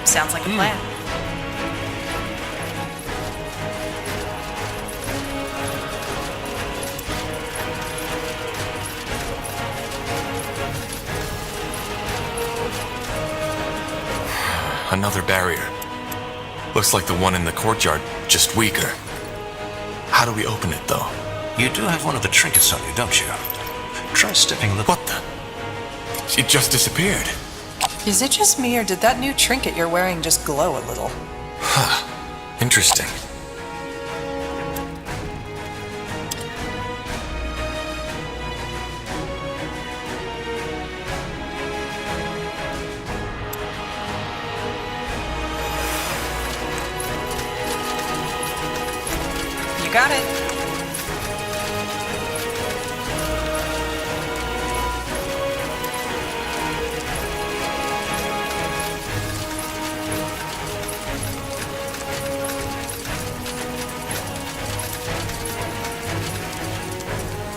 Sounds like a plan. Another barrier. Looks like the one in the courtyard, just weaker. How do we open it, though? You do have one of the trinkets on you, don't you? Try stepping the... What the? It just disappeared. Is it just me, or did that new trinket you're wearing just glow a little? Huh. Interesting. You got it.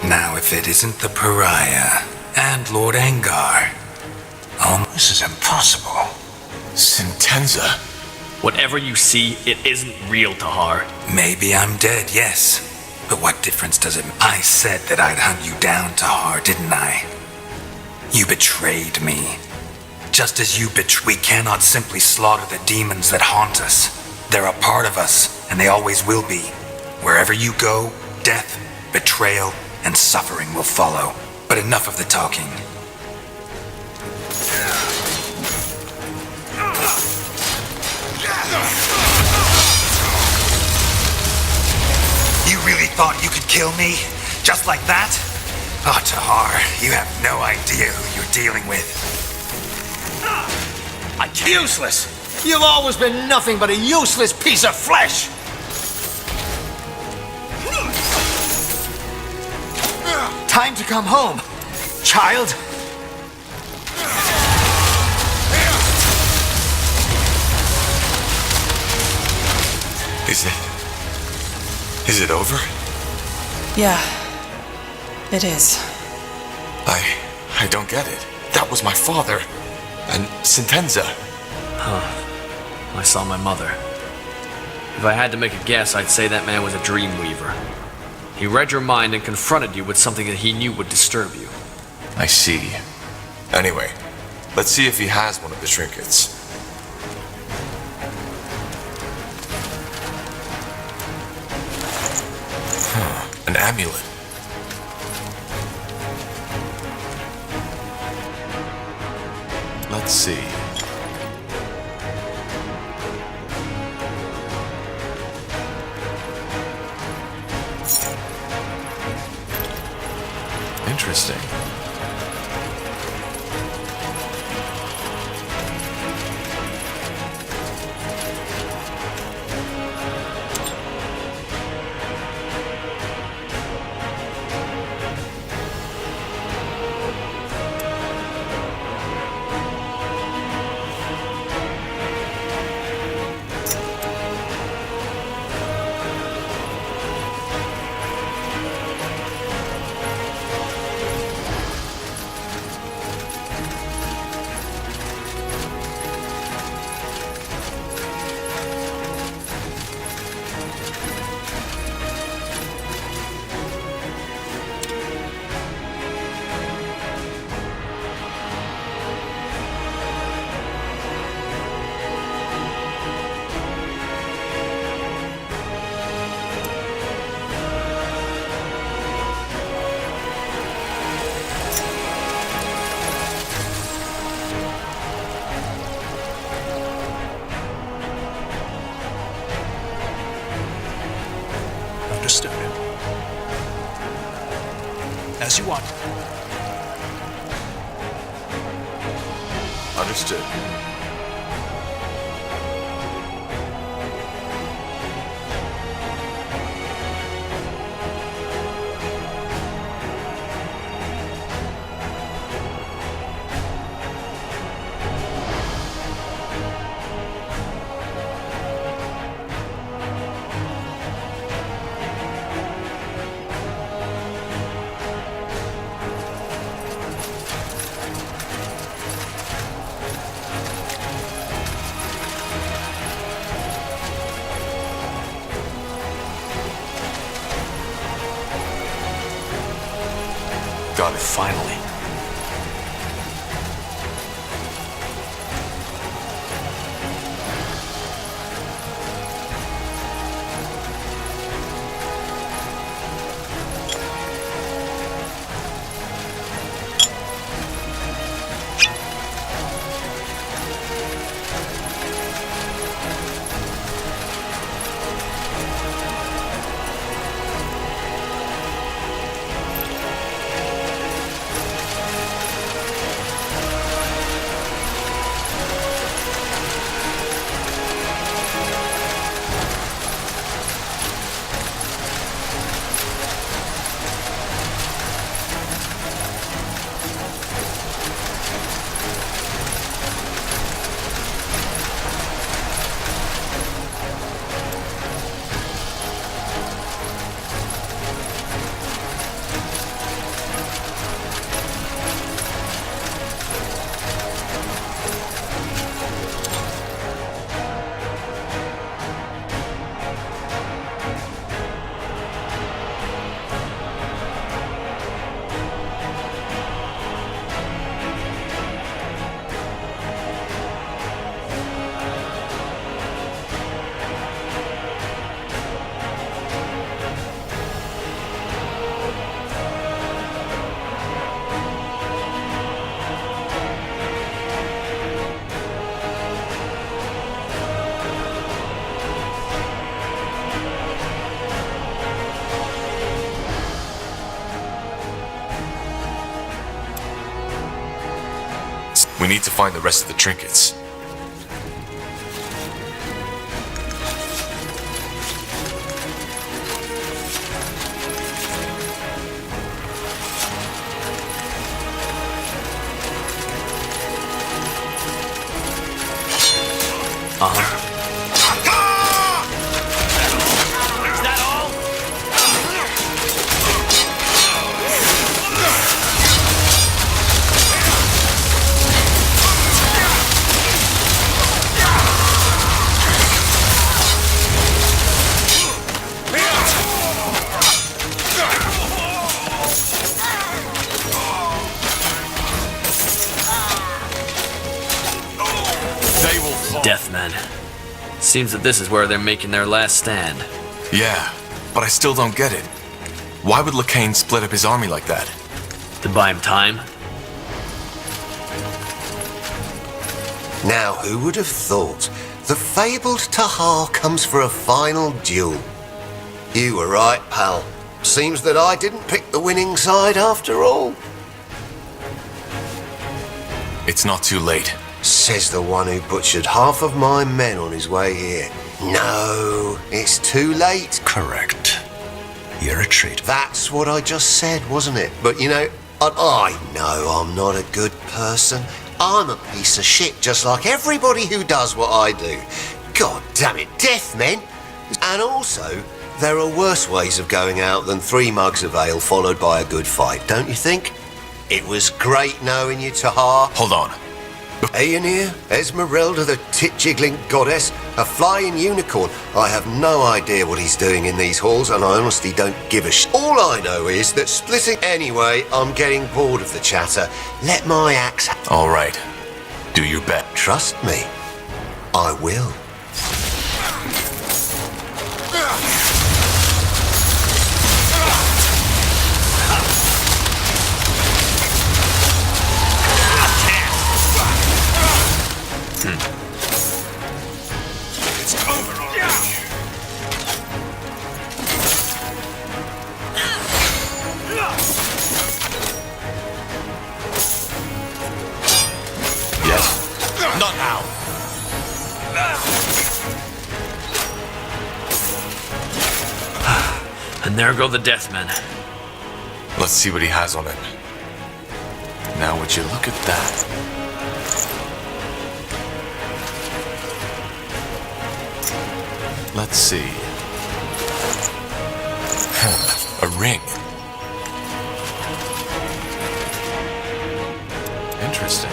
Now, if it isn't the Pariah and Lord Angar. Oh, this is impossible. Sentenza. Whatever you see, it isn't real, Tahar. Maybe I'm dead, yes. But what difference does it make? I said that I'd hunt you down, Tahar, didn't I? You betrayed me. Just as you we cannot simply slaughter the demons that haunt us. They're a part of us, and they always will be. Wherever you go, death, betrayal, and suffering will follow. But enough of the talking. You really thought you could kill me? Just like that? Oh, Tahar, you have no idea who you're dealing with. Useless! You've always been nothing but a useless piece of flesh! Time to come home, child. Is it over? Yeah, it is. I don't get it. That was my father. And Sentenza. I saw my mother. If I had to make a guess, I'd say that man was a dreamweaver. He read your mind and confronted you with something that he knew would disturb you. I see. Anyway, let's see if he has one of the trinkets. An amulet. Let's see. Interesting. Understood. As you want. Understood. Finally. We need to find the rest of the trinkets. Is that all? They will fall. Deathmen. Seems that this is where they're making their last stand. Yeah, but I still don't get it. Why would Lacane split up his army like that? To buy him time? Now, who would have thought the fabled Tahar comes for a final duel? You were right, pal. Seems that I didn't pick the winning side after all. It's not too late. Says the one who butchered half of my men on his way here. No, it's too late. Correct. You're a traitor. That's what I just said, wasn't it? But you know, I know I'm not a good person. I'm a piece of shit, just like everybody who does what I do. God damn it, Deathmen! And also, there are worse ways of going out than 3 mugs of ale followed by a good fight, don't you think? It was great knowing you, Tahar. Hold on. Aeonir, Esmeralda, the tit-jiggling goddess, a flying unicorn. I have no idea what he's doing in these halls, and I honestly don't give a All I know is that splitting anyway, I'm getting bored of the chatter. Let my axe... All right. Do your best. Trust me, I will. Not now. And there go the Deathmen. Let's see what he has on him. Now would you look at that? Let's see. A ring. Interesting.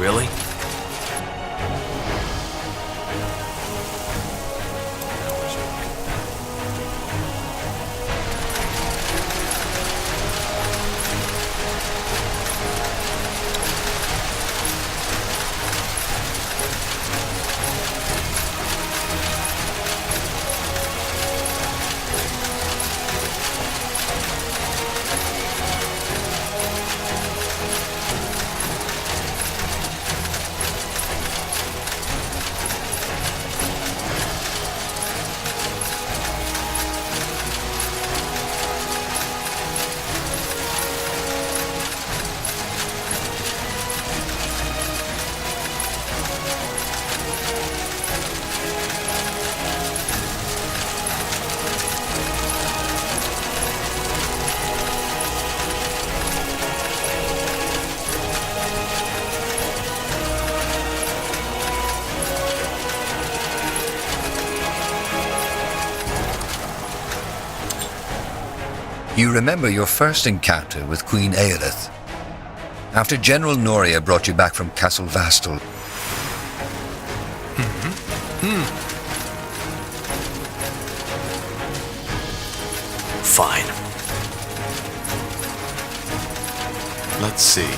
Really? You remember your first encounter with Queen Aelith. After General Noria brought you back from Castle Vastal. Fine. Let's see.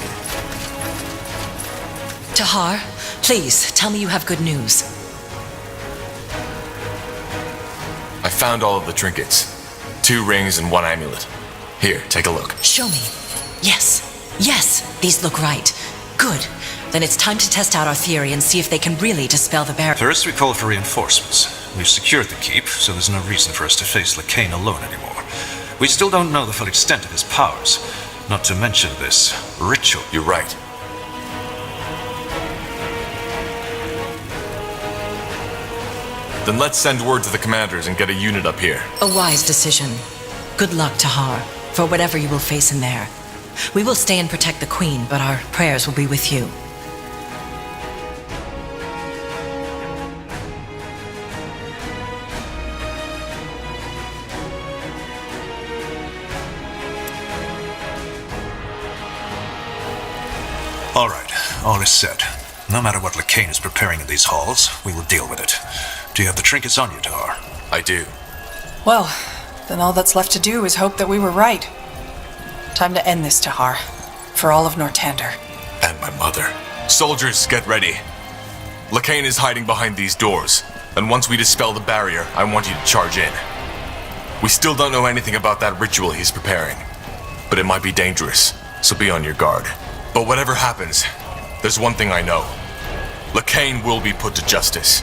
Tahar, please, tell me you have good news. I found all of the trinkets. 2 rings and 1 amulet. Here, take a look. Show me. Yes, yes, these look right. Good. Then it's time to test out our theory and see if they can really dispel the barrier. First, we call for reinforcements. We've secured the keep, so there's no reason for us to face Lacane alone anymore. We still don't know the full extent of his powers, not to mention this ritual. You're right. Then let's send word to the commanders and get a unit up here. A wise decision. Good luck, Tahar, for whatever you will face in there. We will stay and protect the Queen, but our prayers will be with you. All right, all is said. No matter what Lacane is preparing in these halls, we will deal with it. Do you have the trinkets on you, Tahar? I do. Well, then all that's left to do is hope that we were right. Time to end this, Tahar. For all of Nortander. And my mother. Soldiers, get ready. Lacane is hiding behind these doors, and once we dispel the barrier, I want you to charge in. We still don't know anything about that ritual he's preparing, but it might be dangerous, so be on your guard. But whatever happens, there's one thing I know. Lacane will be put to justice.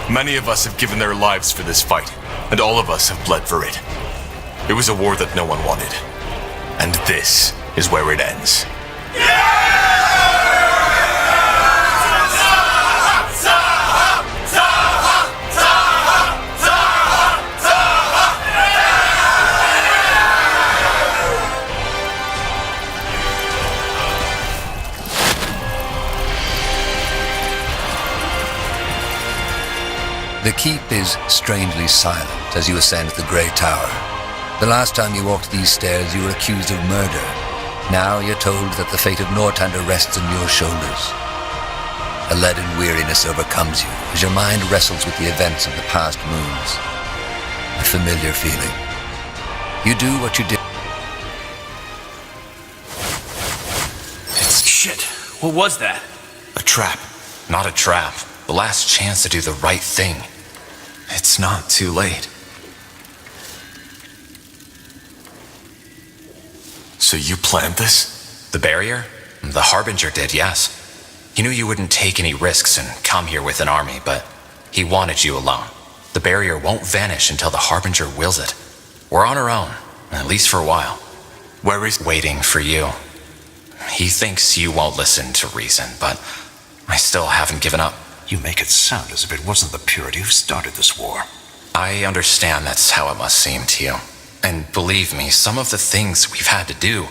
Many of us have given their lives for this fight, and all of us have bled for it. It was a war that no one wanted. And this is where it ends. The keep is strangely silent as you ascend the Grey Tower. The last time you walked these stairs, you were accused of murder. Now you're told that the fate of Nortander rests on your shoulders. A leaden weariness overcomes you as your mind wrestles with the events of the past moons. A familiar feeling. You do what you did. It's shit. What was that? A trap. Not a trap. The last chance to do the right thing. It's not too late. So you planned this? The barrier? The Harbinger did, yes. He knew you wouldn't take any risks and come here with an army, but he wanted you alone. The barrier won't vanish until the Harbinger wills it. We're on our own, at least for a while. Where is... Waiting for you. He thinks you won't listen to reason, but I still haven't given up. You make it sound as if it wasn't the Purity who started this war. I understand that's how it must seem to you. And believe me, some of the things we've had to do,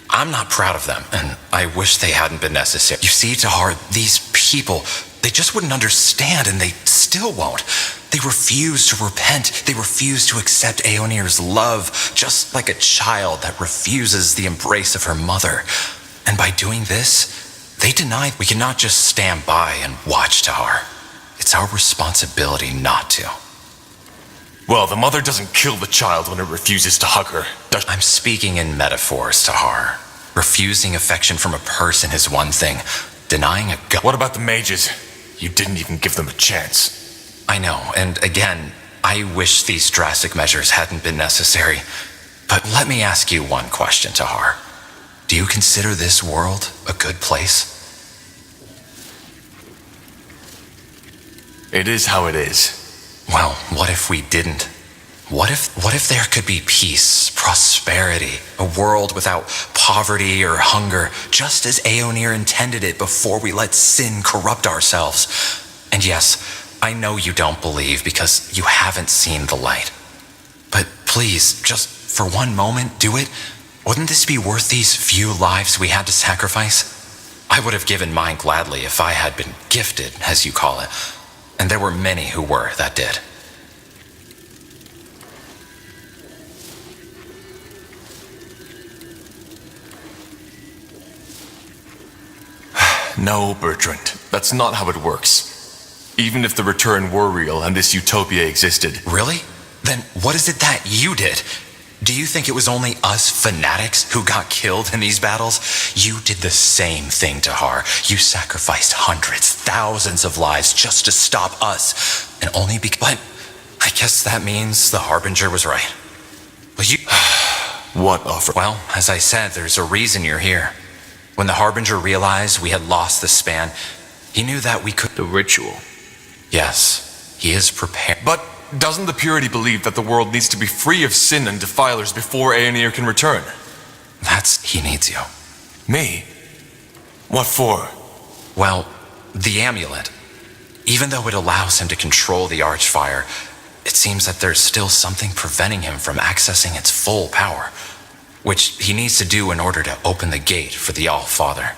I'm not proud of them, and I wish they hadn't been necessary. You see, Tahar, these people, they just wouldn't understand, and they still won't. They refuse to repent. They refuse to accept Aeonir's love, just like a child that refuses the embrace of her mother. And by doing this, They denied we cannot just stand by and watch Tahar. It's our responsibility not to. Well, the mother doesn't kill the child when it refuses to hug her, does she? I'm speaking in metaphors, Tahar. Refusing affection from a person is one thing. Denying a god... What about the mages? You didn't even give them a chance. I know, and again, I wish these drastic measures hadn't been necessary. But let me ask you one question, Tahar. Do you consider this world a good place? It is how it is. Well, what if we didn't? What if there could be peace, prosperity, a world without poverty or hunger, just as Aeonir intended it before we let sin corrupt ourselves? And yes, I know you don't believe because you haven't seen the light. But please, just for one moment, do it. Wouldn't this be worth these few lives we had to sacrifice? I would have given mine gladly if I had been gifted, as you call it. And there were many who were that did. No, Bertrand. That's not how it works. Even if the return were real and this utopia existed... Really? Then what is it that you did? Do you think it was only us fanatics who got killed in these battles? You did the same thing, Tahar. You sacrificed hundreds, thousands of lives just to stop us. And only because... But I guess that means the Harbinger was right. But you... What offer? Well, as I said, there's a reason you're here. When the Harbinger realized we had lost the span, he knew that we could... The ritual. Yes, he is prepared. But doesn't the Purity believe that the world needs to be free of sin and defilers before Aeonir can return? He needs you. Me? What for? Well, the amulet. Even though it allows him to control the Archfire, it seems that there's still something preventing him from accessing its full power, which he needs to do in order to open the gate for the All-Father.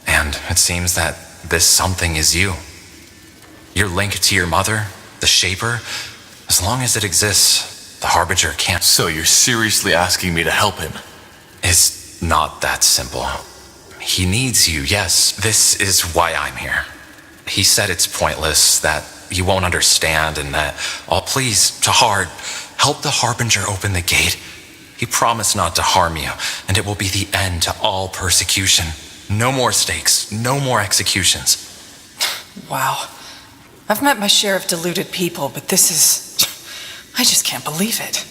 And it seems that this something is you. You're linked to your mother, the Shaper. As long as it exists, the Harbinger can't... So you're seriously asking me to help him? It's not that simple. He needs you, yes. This is why I'm here. He said it's pointless, that you won't understand, and that... Oh, please, Tahar, help the Harbinger open the gate. He promised not to harm you, and it will be the end to all persecution. No more stakes, no more executions. Wow. I've met my share of deluded people, but this is... I just can't believe it.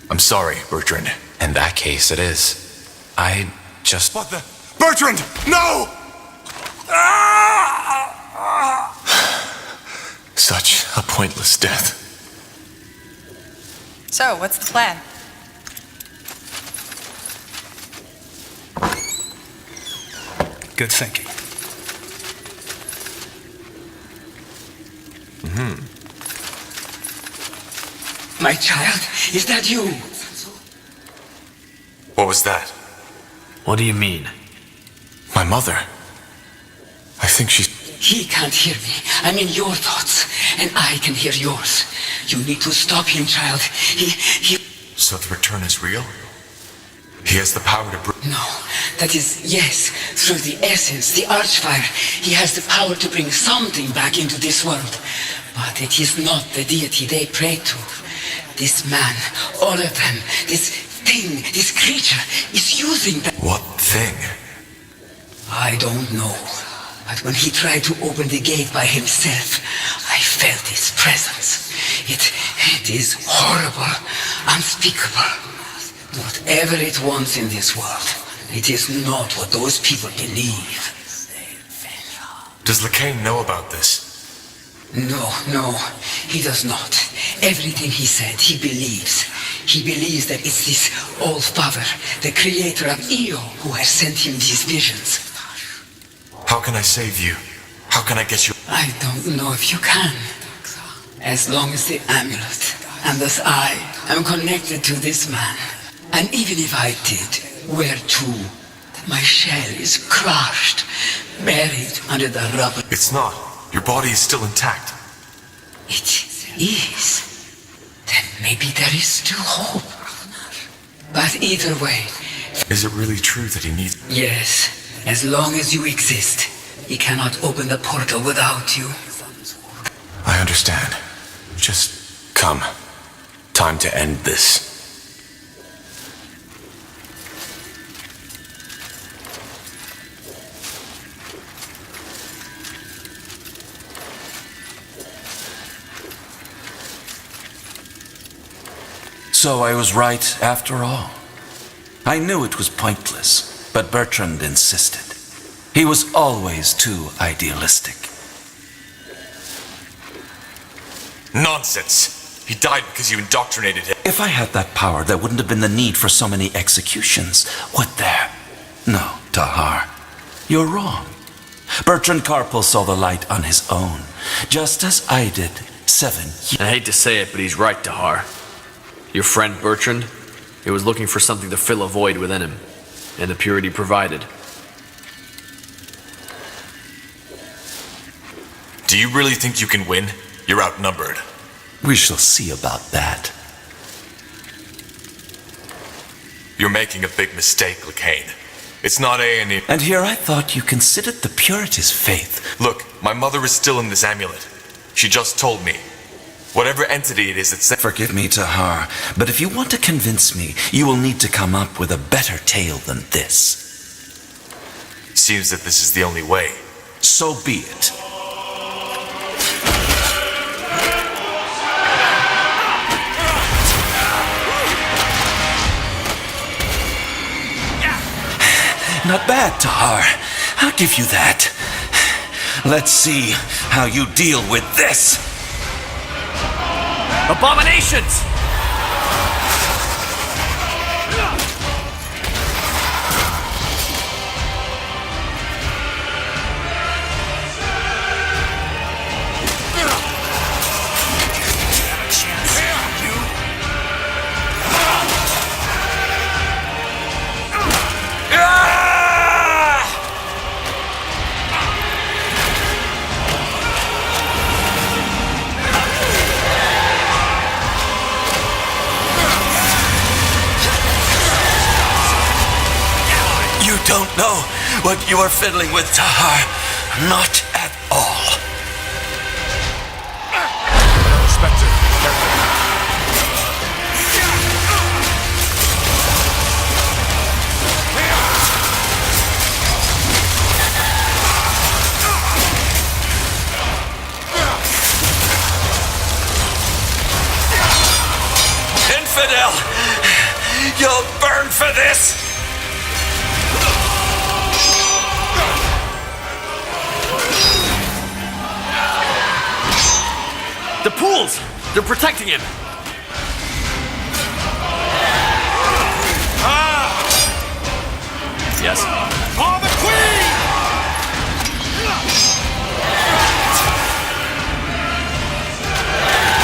I'm sorry, Bertrand. In that case, it is. I just... What the... Bertrand! No! Such a pointless death. So, what's the plan? Good thinking. My child, is that you? What was that? What do you mean? My mother. I think she's... He can't hear me. I'm in your thoughts, and I can hear yours. You need to stop him, child. He... So the return is real? He has the power to bring... No, that is, yes, through the essence, the Archfire, he has the power to bring something back into this world. But it is not the deity they pray to. This man, all of them, this thing, this creature, is using that... What thing? I don't know. But when he tried to open the gate by himself, I felt his presence. It is horrible, unspeakable. Whatever it wants in this world, it is not what those people believe. Does Lacane know about this? No, he does not. Everything he said, he believes. He believes that it's this All-Father, the creator of Io, who has sent him these visions. How can I save you? How can I get you? I don't know if you can. As long as the amulet, and thus I, am connected to this man. And even if I did, where to? My shell is crushed, buried under the rubble. It's not. Your body is still intact. It is. Then maybe there is still hope. But either way, Is it really true that he needs... Yes. As long as you exist, he cannot open the portal without you. I understand. Just come. Time to end this. So I was right after all. I knew it was pointless, but Bertrand insisted. He was always too idealistic. Nonsense! He died because you indoctrinated him. If I had that power, there wouldn't have been the need for so many executions, would there? No, Tahar. You're wrong. Bertrand Carpel saw the light on his own, just as I did 7 years. I hate to say it, but he's right, Tahar. Your friend Bertrand, he was looking for something to fill a void within him, and the purity provided. Do you really think you can win? You're outnumbered. We shall see about that. You're making a big mistake, Lacane. It's not A&E. And here I thought you considered the purity's faith. Look, my mother is still in this amulet. She just told me. Whatever entity it is that's... Forgive me, Tahar, but if you want to convince me, you will need to come up with a better tale than this. Seems that this is the only way. So be it. Not bad, Tahar. I'll give you that. Let's see how you deal with this. Abominations! Don't know what you are fiddling with, Tahar. Not at all. Spectre, Infidel! You'll burn for this! The pools! They're protecting him! Yes? For the Queen!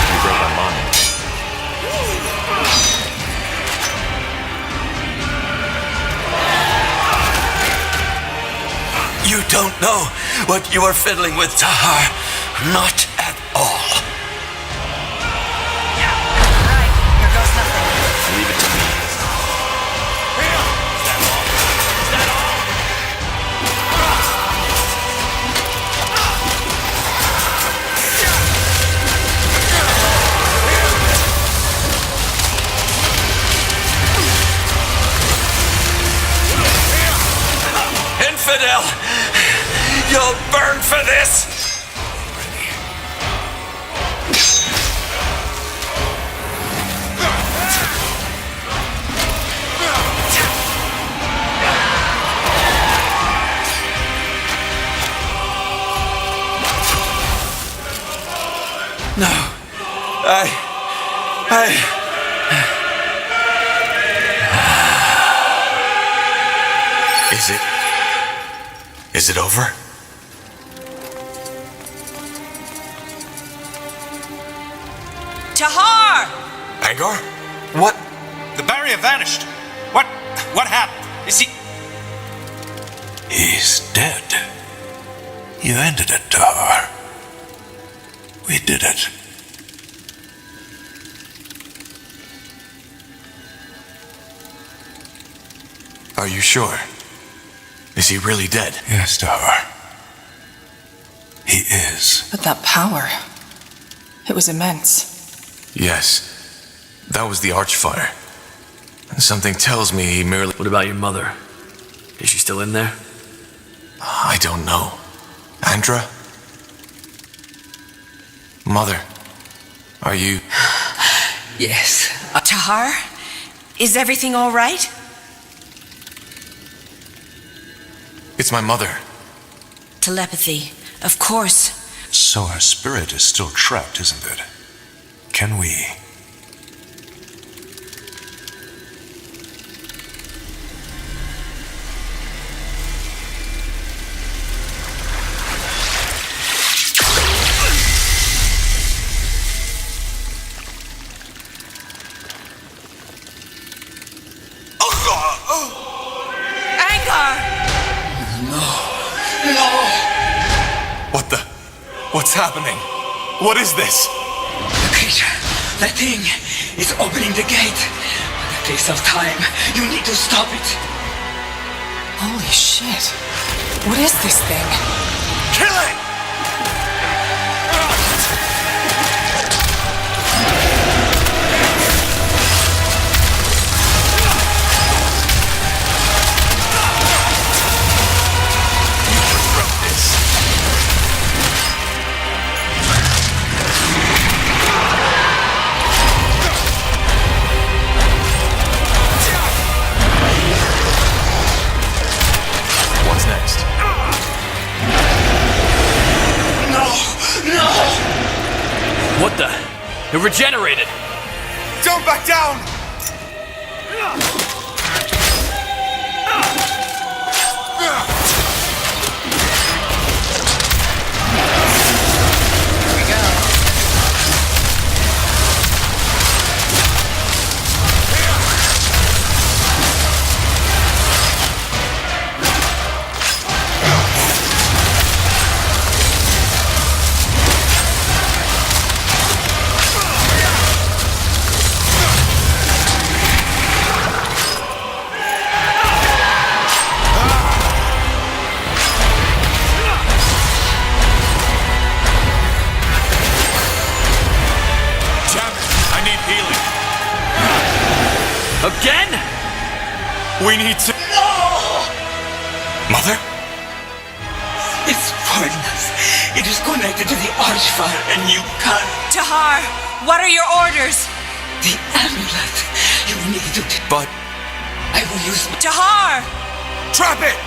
you read my mind. You don't know what you are fiddling with, Tahar. Not at all. Leave it to me. Infidel! You'll burn for this! No. Is it over? Tahar! Angar? What? The barrier vanished. What happened? Is he... He's dead. You ended it, Tahar. We did it. you sure? Is he really dead? Yes, Tahar. He is. But that power, it was immense. Yes. That was the Archfire. And something tells me he merely... What about your mother? Is she still in there? I don't know. Andra? Mother, are you... Yes. Tahar? Is everything all right? It's my mother. Telepathy. Of course. So her spirit is still trapped, isn't it? Can we... What's happening? What is this? The creature, that thing, is opening the gate. In the face of time, you need to stop it. Holy shit. What is this thing? Kill it! What the? It regenerated! Don't back down! Here we go. Again? We need to... No! Mother? It's pointless. It is connected to the Archfire and you can't... Tahar, what are your orders? The amulet. You need to... But... I will use... Tahar! Trap it!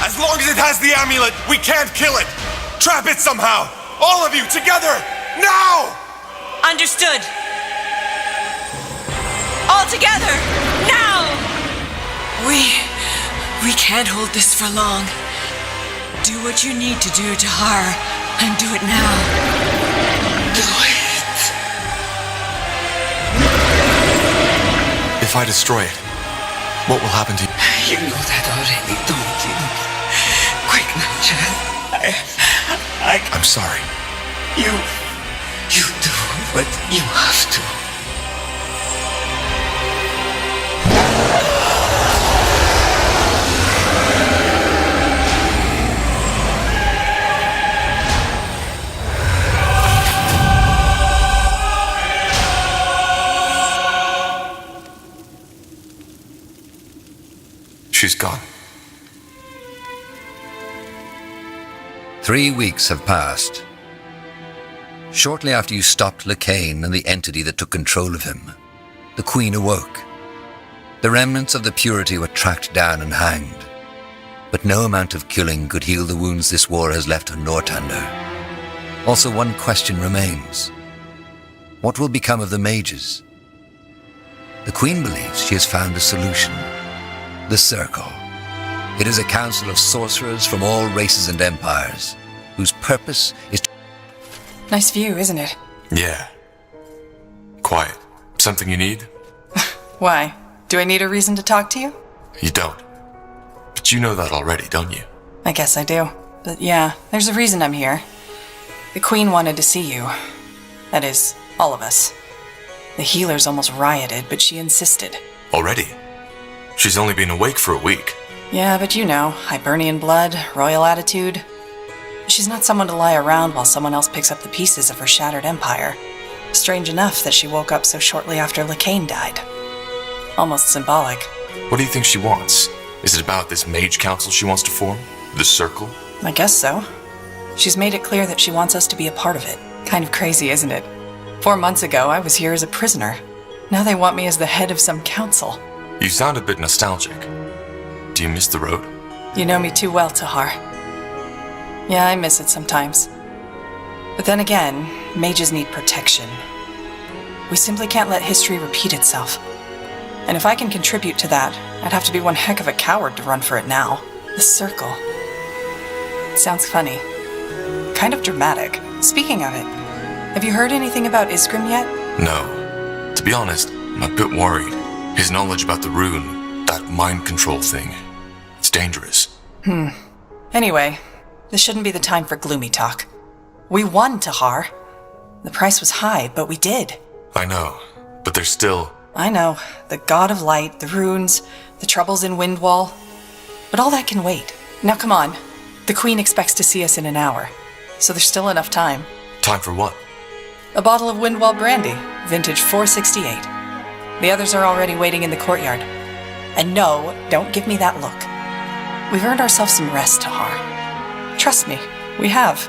As long as it has the amulet, we can't kill it! Trap it somehow! All of you, together! Now! Understood. All together, now! We can't hold this for long. Do what you need to do, Tahar, and do it now. Do it. If I destroy it, what will happen to you? You know that already, don't you? Quick now, Chad. I'm sorry. You do what you have to. She's gone. 3 weeks have passed. Shortly after you stopped Lacane and the entity that took control of him, the Queen awoke. The remnants of the Purity were tracked down and hanged. But no amount of killing could heal the wounds this war has left on Northander. Also, one question remains. What will become of the mages? The Queen believes she has found a solution. The Circle. It is a council of sorcerers from all races and empires, whose purpose is to... Nice view, isn't it? Yeah. Quiet. Something you need? Why? Do I need a reason to talk to you? You don't. But you know that already, don't you? I guess I do. But yeah, there's a reason I'm here. The Queen wanted to see you. That is, all of us. The healers almost rioted, but she insisted. Already? She's only been awake for a week. Yeah, but you know, Hibernian blood, royal attitude. She's not someone to lie around while someone else picks up the pieces of her shattered empire. Strange enough that she woke up so shortly after Lacane died. Almost symbolic. What do you think she wants? Is it about this mage council she wants to form? The Circle? I guess so. She's made it clear that she wants us to be a part of it. Kind of crazy, isn't it? 4 months ago, I was here as a prisoner. Now they want me as the head of some council. You sound a bit nostalgic. Do you miss the road? You know me too well, Tahar. Yeah, I miss it sometimes. But then again, mages need protection. We simply can't let history repeat itself. And if I can contribute to that, I'd have to be one heck of a coward to run for it now. The Circle. It sounds funny. Kind of dramatic. Speaking of it, have you heard anything about Iskrim yet? No. To be honest, I'm a bit worried. His knowledge about the rune, that mind control thing, it's dangerous. Anyway, this shouldn't be the time for gloomy talk. We won, Tahar. The price was high, but we did. I know, but there's still... I know. The God of Light, the runes, the troubles in Windwall. But all that can wait. Now come on. The Queen expects to see us in an hour. So there's still enough time. Time for what? A bottle of Windwall brandy, vintage 468. The others are already waiting in the courtyard. And no, don't give me that look. We've earned ourselves some rest, Tahar. Trust me, we have.